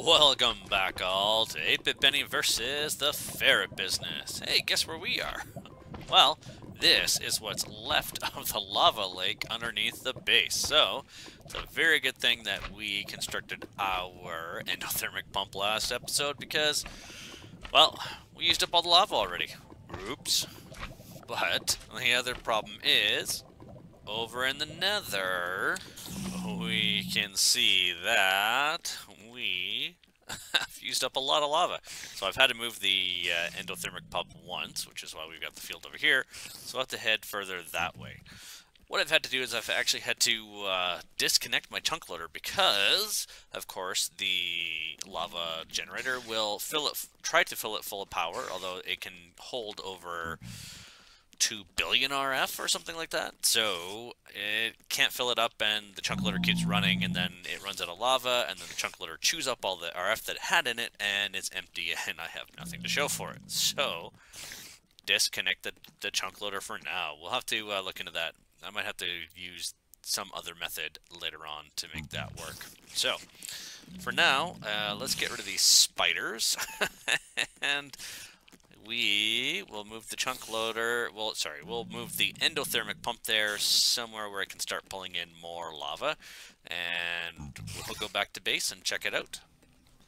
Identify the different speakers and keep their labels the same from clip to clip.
Speaker 1: Welcome back all to 8-Bit Benny versus the Ferret business. Hey, guess where we are? Well, this is what's left of the lava lake underneath the base. So, it's a very good thing that we constructed our Ender-Thermic pump last episode because, well, we used up all the lava already. Oops. But the other problem is, over in the nether, we can see that we have used up a lot of lava. So I've had to move the endothermic pump once, which is why we've got the field over here. So I'll have to head further that way. What I've had to do is I've actually had to disconnect my chunk loader because, of course, the lava generator will try to fill it full of power, although it can hold over 2 billion RF or something like that. So it can't fill it up and the chunk loader keeps running and then it runs out of lava and then the chunk loader chews up all the RF that it had in it and it's empty and I have nothing to show for it. So disconnect the chunk loader for now. We'll have to look into that. I might have to use some other method later on to make that work. So for now, let's get rid of these spiders and we will move the chunk loader, we'll move the endothermic pump there somewhere where I can start pulling in more lava, and we'll go back to base and check it out.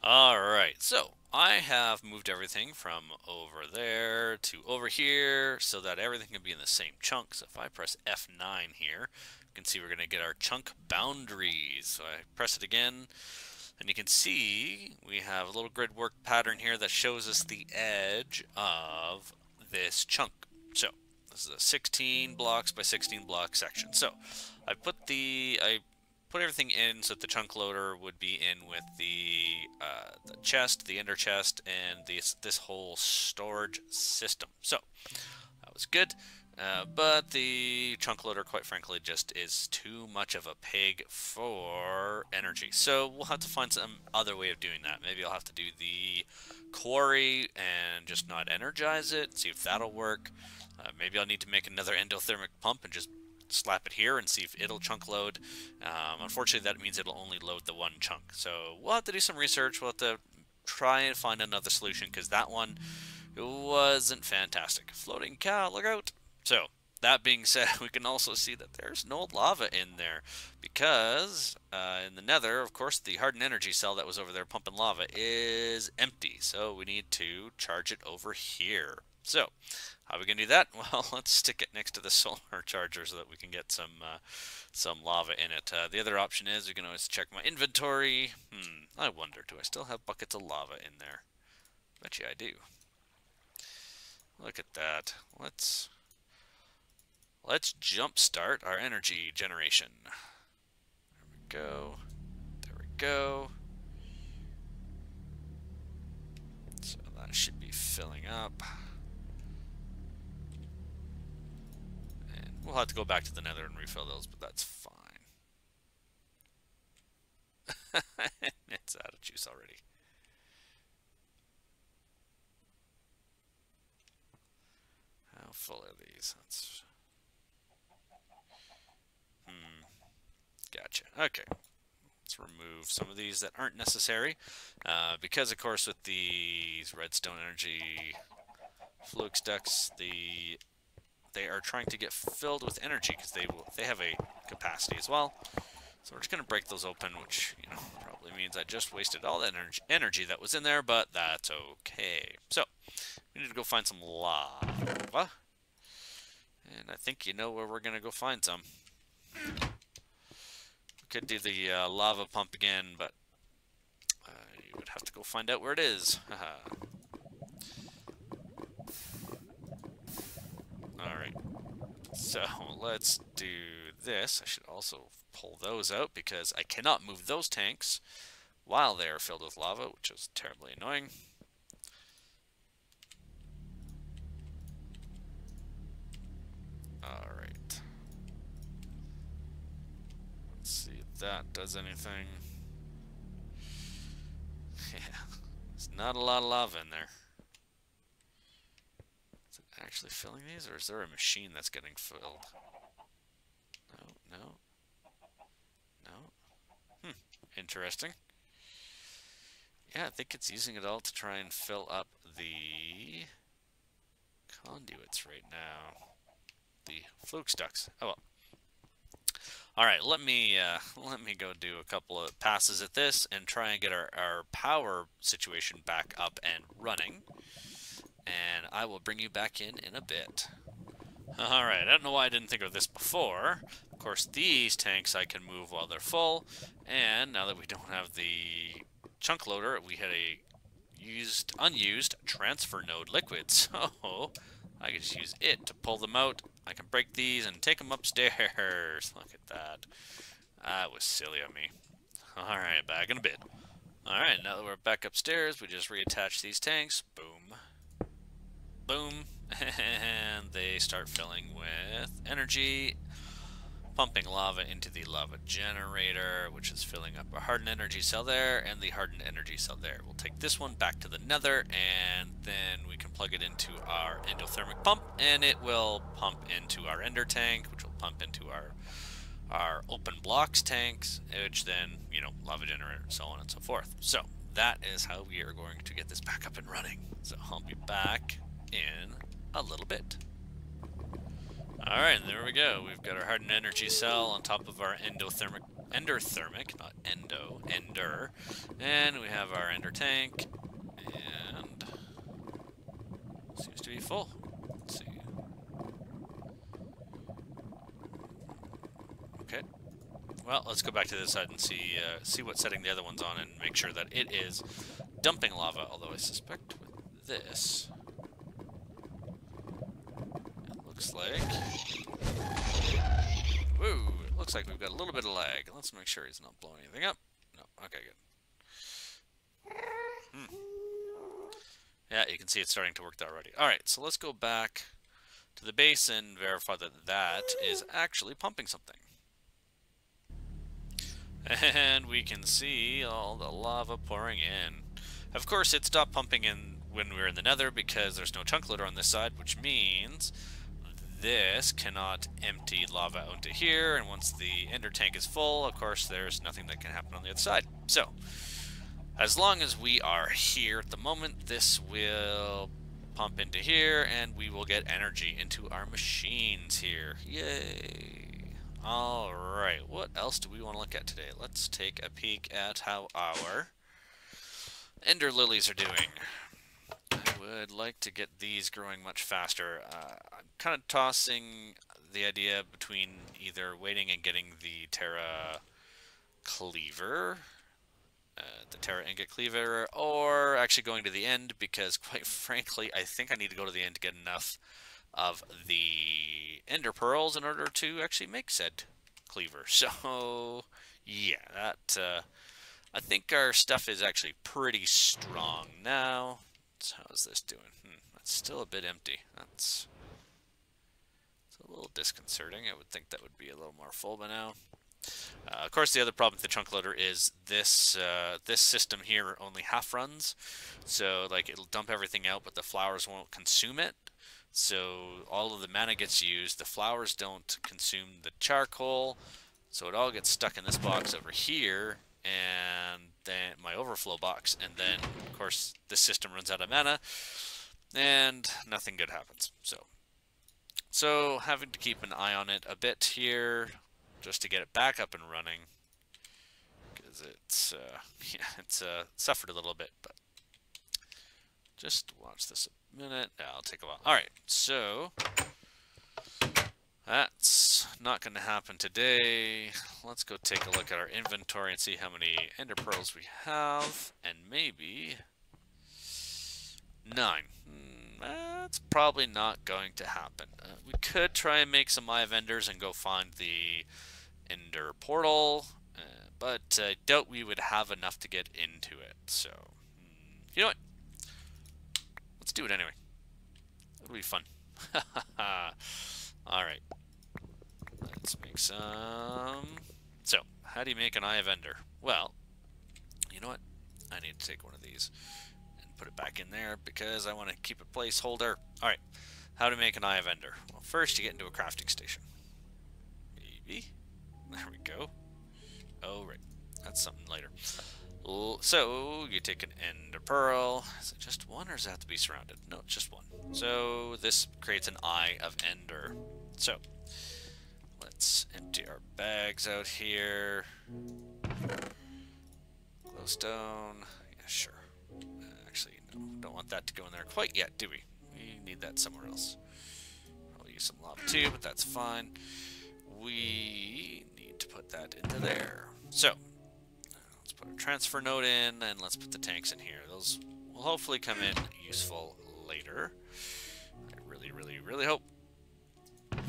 Speaker 1: Alright, so I have moved everything from over there to over here so that everything can be in the same chunk. So if I press F9 here, you can see we're going to get our chunk boundaries. So I press it again. And you can see we have a little grid work pattern here that shows us the edge of this chunk. So this is a 16 blocks by 16 block section. So I put everything in so that the chunk loader would be in with the chest, the ender chest, and this whole storage system. So that was good. But the chunk loader, quite frankly, just is too much of a pig for energy. So we'll have to find some other way of doing that. Maybe I'll have to do the quarry and just not energize it, see if that'll work. Maybe I'll need to make another endothermic pump and just slap it here and see if it'll chunk load. Unfortunately, that means it'll only load the one chunk. So we'll have to do some research. We'll have to try and find another solution because that one wasn't fantastic. Floating cow, look out! So, that being said, we can also see that there's no lava in there because in the nether, of course, the hardened energy cell that was over there pumping lava is empty. So we need to charge it over here. So, how are we going to do that? Well, let's stick it next to the solar charger so that we can get some lava in it. The other option is we can always check my inventory. I wonder, do I still have buckets of lava in there? Bet you I do. Look at that. Let's jumpstart our energy generation. There we go. There we go. So that should be filling up. And we'll have to go back to the nether and refill those, but that's fine. It's out of juice already. How full are these? Gotcha. Okay. Let's remove some of these that aren't necessary. Because, of course, with these redstone energy flux ducts, they are trying to get filled with energy because they have a capacity as well. So we're just going to break those open, which probably means I just wasted all that energy that was in there, but that's okay. So we need to go find some lava. And I think you know where we're going to go find some. Could do the lava pump again, but you would have to go find out where it is. Alright, so let's do this. I should also pull those out because I cannot move those tanks while they are filled with lava, which is terribly annoying. Alright. That does anything. Yeah, there's not a lot of lava in there. Is it actually filling these, or is there a machine that's getting filled? No, no, no. Interesting. Yeah, I think it's using it all to try and fill up the conduits right now. The fluke ducts. Oh well. All right, let me go do a couple of passes at this and try and get our power situation back up and running. And I will bring you back in a bit. All right, I don't know why I didn't think of this before. Of course, these tanks I can move while they're full, and now that we don't have the chunk loader, we had a unused transfer node liquid, so I can just use it to pull them out. I can break these and take them upstairs. Look at that. That was silly of me. Alright, back in a bit. Alright, now that we're back upstairs, we just reattach these tanks. Boom. Boom. And they start filling with energy. Pumping lava into the lava generator, which is filling up a hardened energy cell there, and the hardened energy cell there. We'll take this one back to the nether, and then we can plug it into our Ender-Thermic pump, and it will pump into our ender tank, which will pump into our open blocks tanks, which then, you know, lava generator, and so on and so forth. So that is how we are going to get this back up and running. So I'll be back in a little bit. Alright, there we go. We've got our hardened energy cell on top of our Ender-Thermic, not endo, ender. And we have our ender tank, and seems to be full. Let's see. Okay. Well, let's go back to this side and see what setting the other one's on and make sure that it is dumping lava, although I suspect with this... Looks like... Woo! It looks like we've got a little bit of lag. Let's make sure he's not blowing anything up. No. Okay, good. Yeah, you can see it's starting to work there already. Alright, so let's go back to the base and verify that that is actually pumping something. And we can see all the lava pouring in. Of course, it stopped pumping in when we were in the nether because there's no chunk loader on this side, which means... this cannot empty lava onto here, and once the ender tank is full, of course, there's nothing that can happen on the other side. So, as long as we are here at the moment, this will pump into here, and we will get energy into our machines here. Yay! Alright, what else do we want to look at today? Let's take a peek at how our ender lilies are doing. Would like to get these growing much faster. I'm kind of tossing the idea between either waiting and getting the Terra Cleaver, the Terra Ingot Cleaver, or actually going to the end, because quite frankly, I think I need to go to the end to get enough of the Ender Pearls in order to actually make said Cleaver. So, yeah, that, I think our stuff is actually pretty strong now. How's this doing? That's still a bit empty. It's a little disconcerting. I would think that would be a little more full by now. Of course, the other problem with the chunk loader is this this system here only half runs. So, like, it'll dump everything out, but the flowers won't consume it. So, all of the mana gets used. The flowers don't consume the charcoal. So, it all gets stuck in this box over here. And then my overflow box, and then of course this system runs out of mana and nothing good happens. So having to keep an eye on it a bit here just to get it back up and running, because it's yeah, it's suffered a little bit, but just watch this a minute. Yeah, I'll take a while. Alright, so that's not going to happen today. Let's go take a look at our inventory and see how many ender pearls we have. And maybe 9. That's probably not going to happen. We could try and make some Eye of Enders and go find the ender portal. But I doubt we would have enough to get into it. So, you know what? Let's do it anyway. It'll be fun. Alright. Let's make some... So, how do you make an Eye of Ender? Well, you know what? I need to take one of these and put it back in there because I want to keep a placeholder. Alright, how to make an Eye of Ender? Well, first you get into a crafting station. Maybe. There we go. Oh, right. That's something later. So you take an ender pearl. Is it just one or does it have to be surrounded? No, it's just one. So this creates an eye of ender. So let's empty our bags out here. Glowstone. Yeah, sure. Actually, no, don't want that to go in there quite yet, do we? We need that somewhere else. I'll use some lava too, but that's fine. We need to put that into there. So let's put a transfer node in, and let's put the tanks in here. Those will hopefully come in useful later. I really, really, really hope.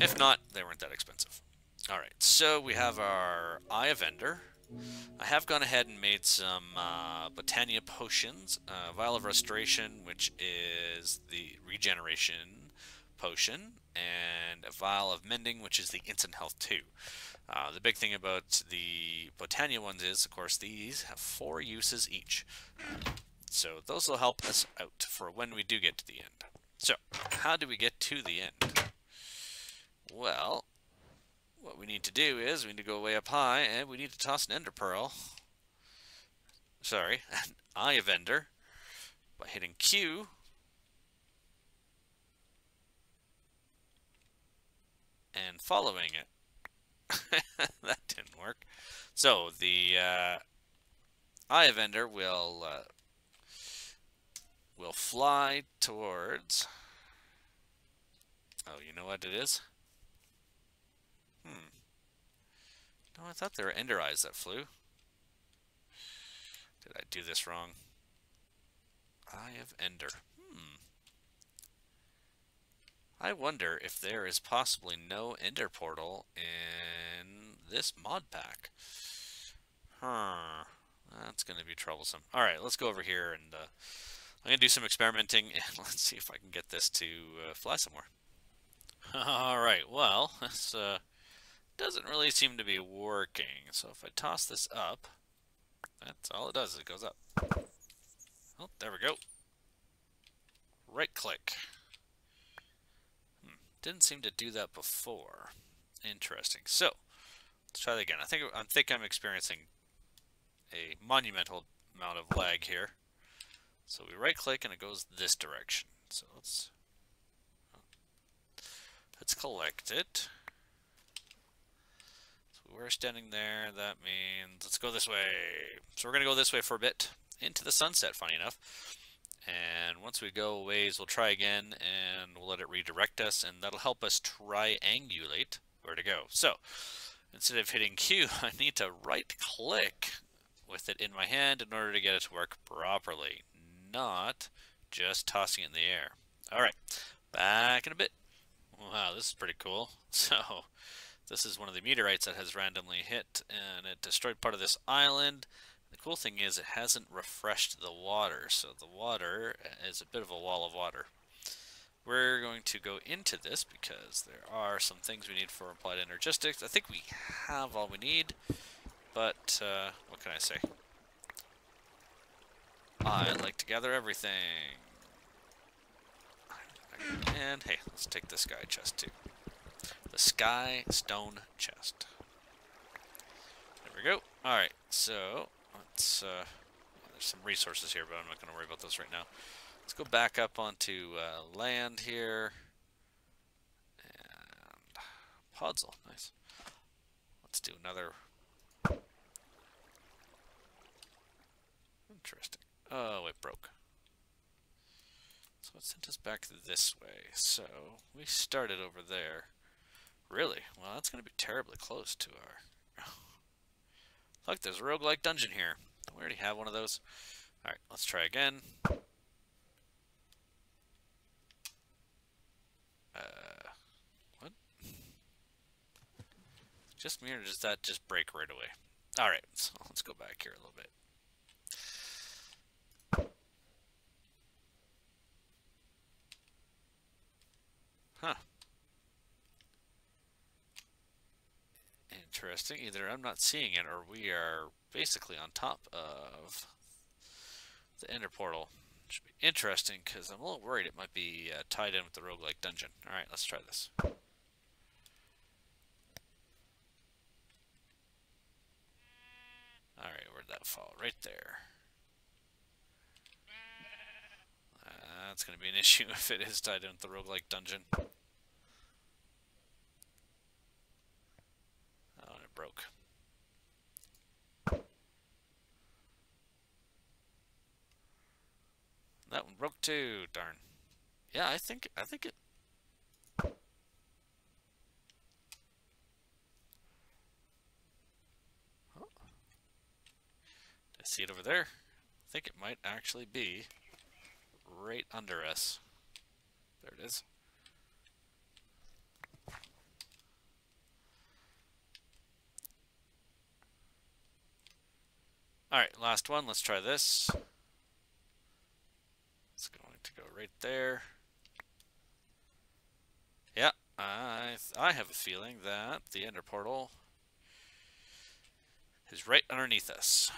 Speaker 1: If not, they weren't that expensive. Alright, so we have our Eye of Ender. I have gone ahead and made some Botania potions. Vial of Restoration, which is the regeneration potion, and a Vial of Mending, which is the instant health 2. The big thing about the Botania ones is, of course, these have 4 uses each. So those will help us out for when we do get to the end. So, how do we get to the end? Well, what we need to do is we need to go way up high, and we need to toss an ender pearl. Sorry, an Eye of Ender by hitting Q. And following it. That didn't work. So the Eye of Ender will fly towards. Oh, you know what it is? No, I thought there were ender eyes that flew. Did I do this wrong? Eye of Ender. I wonder if there is possibly no ender portal in this mod pack. That's going to be troublesome. Alright, let's go over here and I'm going to do some experimenting and let's see if I can get this to fly somewhere. Alright, well, this doesn't really seem to be working. So if I toss this up, that's all it does, it goes up. Oh, there we go. Right click. Didn't seem to do that before. Interesting. So, let's try that again. I think I'm experiencing a monumental amount of lag here. So we right click and it goes this direction. So let's collect it. So we're standing there. That means let's go this way. So we're going to go this way for a bit into the sunset, funny enough. And once we go a ways, we'll try again, and we'll let it redirect us, and that'll help us triangulate where to go. So, instead of hitting Q, I need to right-click with it in my hand in order to get it to work properly, not just tossing it in the air. Alright, back in a bit. Wow, this is pretty cool. So, this is one of the meteorites that has randomly hit, and it destroyed part of this island. The cool thing is it hasn't refreshed the water, so the water is a bit of a wall of water. We're going to go into this because there are some things we need for applied energistics. I think we have all we need, but what can I say? I like to gather everything. And hey, let's take the sky chest too. The sky stone chest. There we go. Alright, so let's, there's some resources here, but I'm not going to worry about those right now. Let's go back up onto land here. And Podzol, nice. Let's do another. Interesting. Oh, it broke. So it sent us back this way. So we started over there. Really? Well, that's going to be terribly close to our... Look, there's a roguelike dungeon here. We already have one of those. Alright, let's try again. What? Just me, or does that just break right away? Alright, so let's go back here a little bit. Huh. Interesting. Either I'm not seeing it, or we are basically on top of the Ender Portal. Should be interesting, because I'm a little worried it might be tied in with the roguelike dungeon. Alright, let's try this. Alright, where'd that fall? Right there. that's going to be an issue if it is tied into the roguelike dungeon. Oh, and it broke. That one broke too, darn. Yeah, I think it... Oh. I see it over there. I think it might actually be right under us. There it is. Alright, last one. Let's try this. It's going to go right there. Yeah, I have a feeling that the Ender Portal is right underneath us.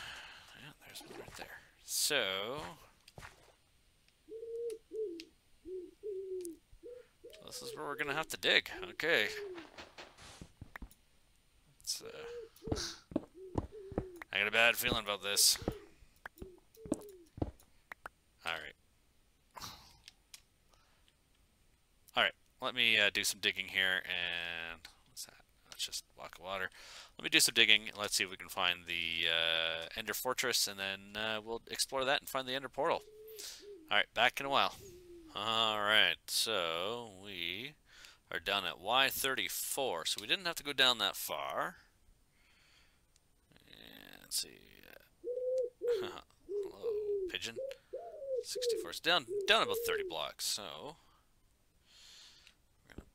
Speaker 1: Yeah, there's one right there. So this is where we're gonna have to dig. Okay. It's, I got a bad feeling about this. Alright. Alright, let me do some digging here, and what's that? That's just a block of water. Let me do some digging. Let's see if we can find the Ender Fortress, and then we'll explore that and find the Ender Portal. Alright, back in a while. Alright, so we are down at Y34, so we didn't have to go down that far. And let's see. Hello, pigeon. 64 is down about 30 blocks, so we're gonna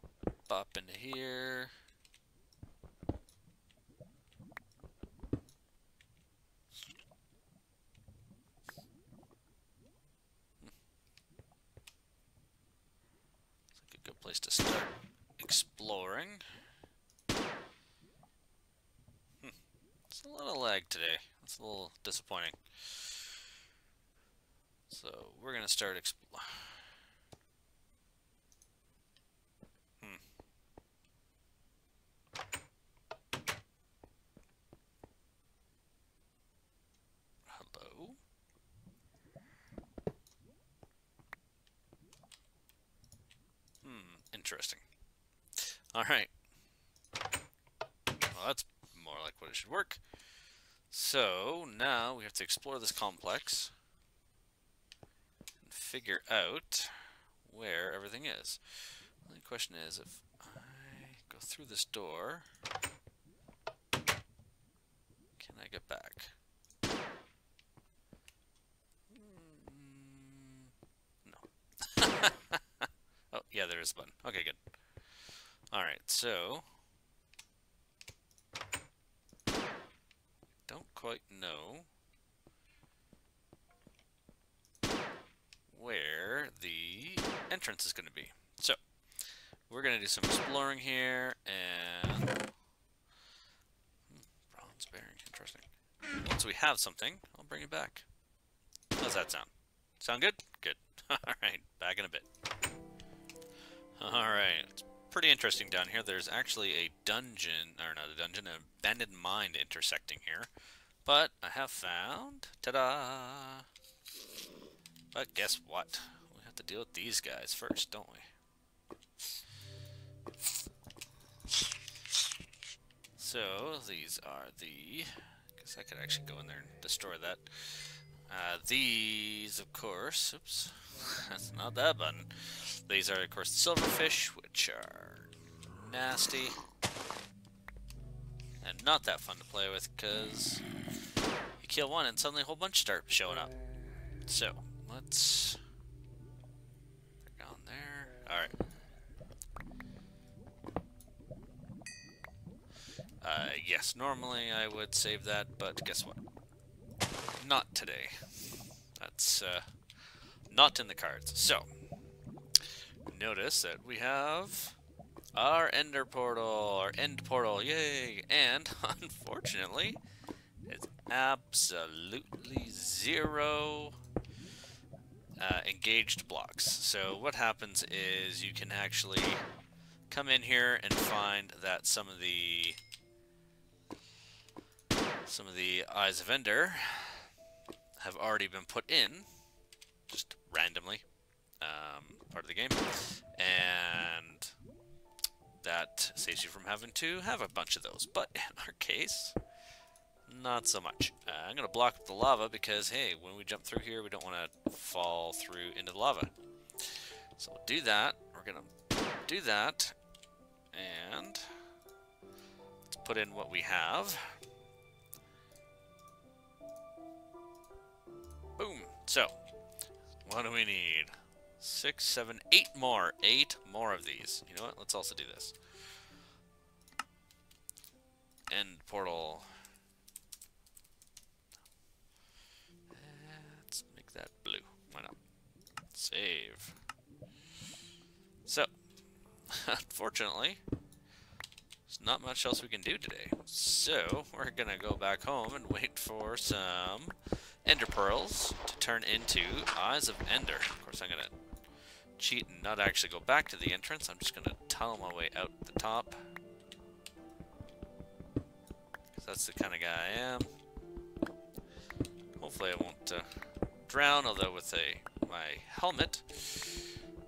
Speaker 1: pop into here. It's like a good place to start exploring. It's a little lag today. That's a little disappointing. So we're gonna start exploring. Hello? Interesting. Alright. Well, that's more like what it should work. So now we have to explore this complex and figure out where everything is. The only question is, if I go through this door, can I get back? No. Oh, yeah, there is a button. Okay, good. Alright, so don't quite know where the entrance is going to be. So we're going to do some exploring here, and bronze bearing, interesting. Once we have something, I'll bring it back. How's that sound? Sound good? Good. Alright, back in a bit. Alright, it's pretty interesting down here. There's actually a dungeon, or not a dungeon, an abandoned mine intersecting here. But I have found, ta-da! But guess what? We have to deal with these guys first, don't we? So, these are the... I guess I could actually go in there and destroy that. These, of course... Oops. That's not that button. These are, of course, the silverfish, which are nasty. And not that fun to play with, because you kill one and suddenly a whole bunch start showing up. So, let's... They're gone there. Alright. Yes, normally I would save that, but guess what? Not today. That's, not in the cards. So, notice that we have our Ender Portal, our End Portal, yay! And, unfortunately, it's absolutely zero engaged blocks. So what happens is you can actually come in here and find that some of the Eyes of Ender have already been put in, just randomly. part of the game, and that saves you from having to have a bunch of those. But in our case, not so much. I'm going to block up the lava because, hey, when we jump through here, we don't want to fall through into the lava. So we'll do that. We're going to do that, and let's put in what we have. Boom. So, what do we need? 6, 7, 8 more. 8 more of these. You know what? Let's also do this. End portal. Let's make that blue. Why not? Save. So, unfortunately, there's not much else we can do today. So, we're going to go back home and wait for some Ender Pearls to turn into Eyes of Ender. Of course, I'm going to cheat and not actually go back to the entrance. I'm just going to tunnel my way out the top, because that's the kind of guy I am. Hopefully I won't drown, although with my helmet,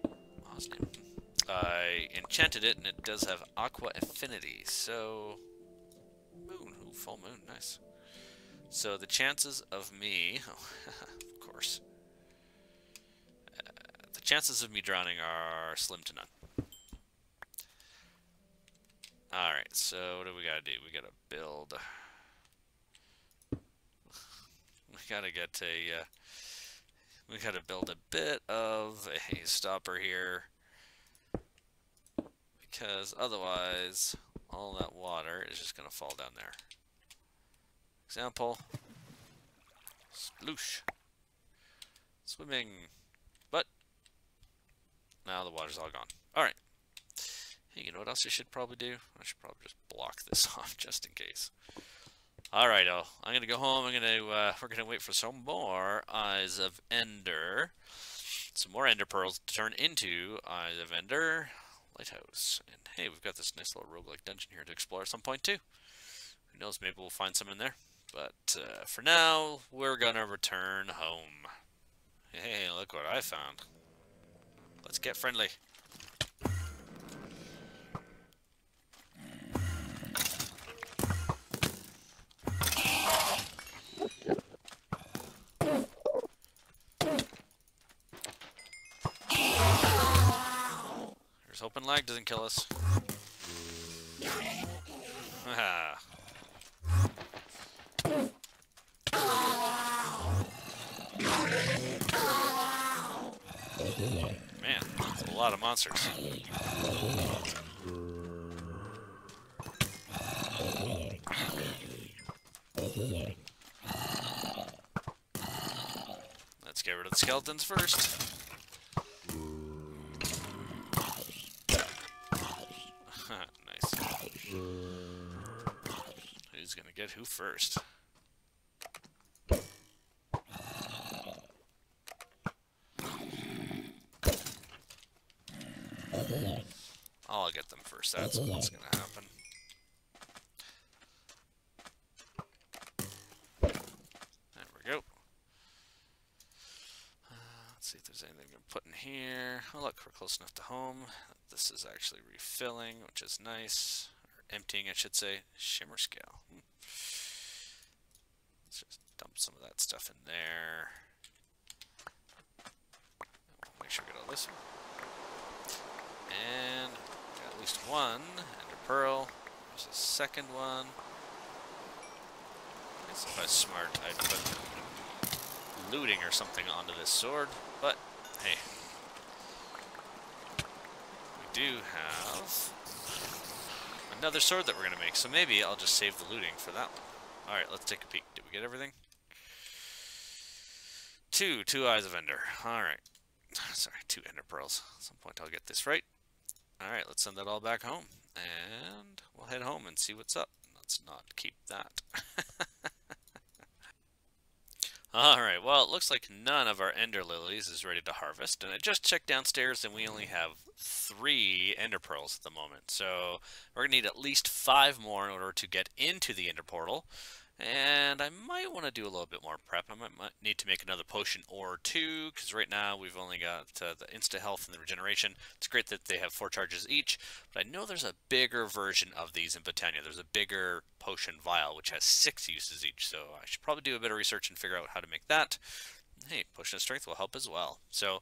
Speaker 1: what was his name? I enchanted it, and it does have Aqua Affinity, so... Moon, ooh, full moon, nice. So the chances of me... Oh, of course. The chances of me drowning are slim to none. Alright, so what do we gotta do? We gotta build... We gotta get a... we gotta build a bit of a stopper here, because otherwise all that water is just gonna fall down there. Example, sploosh, swimming, but now the water's all gone. Alright, hey, you know what else I should probably do? I should probably just block this off just in case. Alright, I'm gonna go home. We're gonna wait for some more Eyes of Ender, some more Ender Pearls to turn into Eyes of Ender Lighthouse. And hey, we've got this nice little roguelike dungeon here to explore at some point too. Who knows, maybe we'll find some in there. But for now, we're gonna return home. Hey, look what I found. Let's get friendly. Here's hoping lag doesn't kill us. Haha. Man, that's a lot of monsters. Let's get rid of the skeletons first. Nice. Who's gonna get who first? I'll get them first. That's what's gonna happen. There we go. Let's see if there's anything we can put in here. Oh look, we're close enough to home. This is actually refilling, which is nice. Or emptying, I should say. Shimmer scale. Let's just dump some of that stuff in there. Make sure we get all this. And got at least one Ender Pearl. There's a second one. I guess if I was smart, I'd put looting or something onto this sword. But hey, we do have another sword that we're gonna make. So maybe I'll just save the looting for that one. All right, let's take a peek. Did we get everything? Two Eyes of Ender. All right. Sorry, 2 Ender Pearls. At some point I'll get this right. Alright, let's send that all back home. And we'll head home and see what's up. Let's not keep that. Alright, well, it looks like none of our Ender Lilies is ready to harvest. And I just checked downstairs and we only have 3 Ender Pearls at the moment. So we're going to need at least 5 more in order to get into the Ender Portal. And I might want to do a little bit more prep. I might need to make another potion or two, because right now we've only got the insta health and the regeneration. It's great that they have 4 charges each, but I know there's a bigger version of these in Botania. There's a bigger potion vial, which has 6 uses each, so I should probably do a bit of research and figure out how to make that. Hey, potion of strength will help as well. So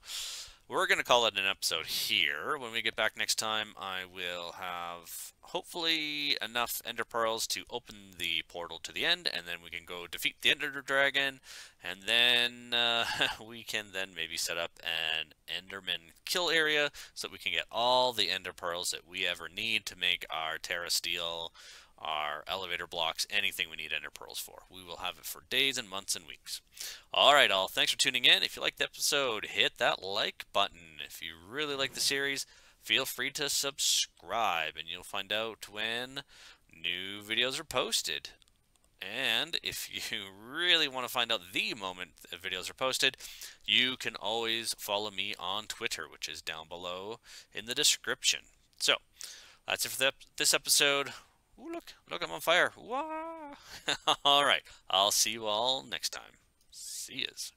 Speaker 1: we're going to call it an episode here. When we get back next time, I will have hopefully enough Ender Pearls to open the portal to the end, and then we can go defeat the Ender Dragon, and then we can then maybe set up an Enderman kill area so that we can get all the Ender Pearls that we ever need to make our Terra Steel, our elevator blocks, anything we need Ender Pearls for. We will have it for days and months and weeks. Alright all, thanks for tuning in. If you liked the episode, hit that like button. If you really like the series, feel free to subscribe and you'll find out when new videos are posted. And if you really want to find out the moment videos are posted, you can always follow me on Twitter, which is down below in the description. So, that's it for this episode. Ooh, look, I'm on fire. Wah! All right, I'll see you all next time. See yous.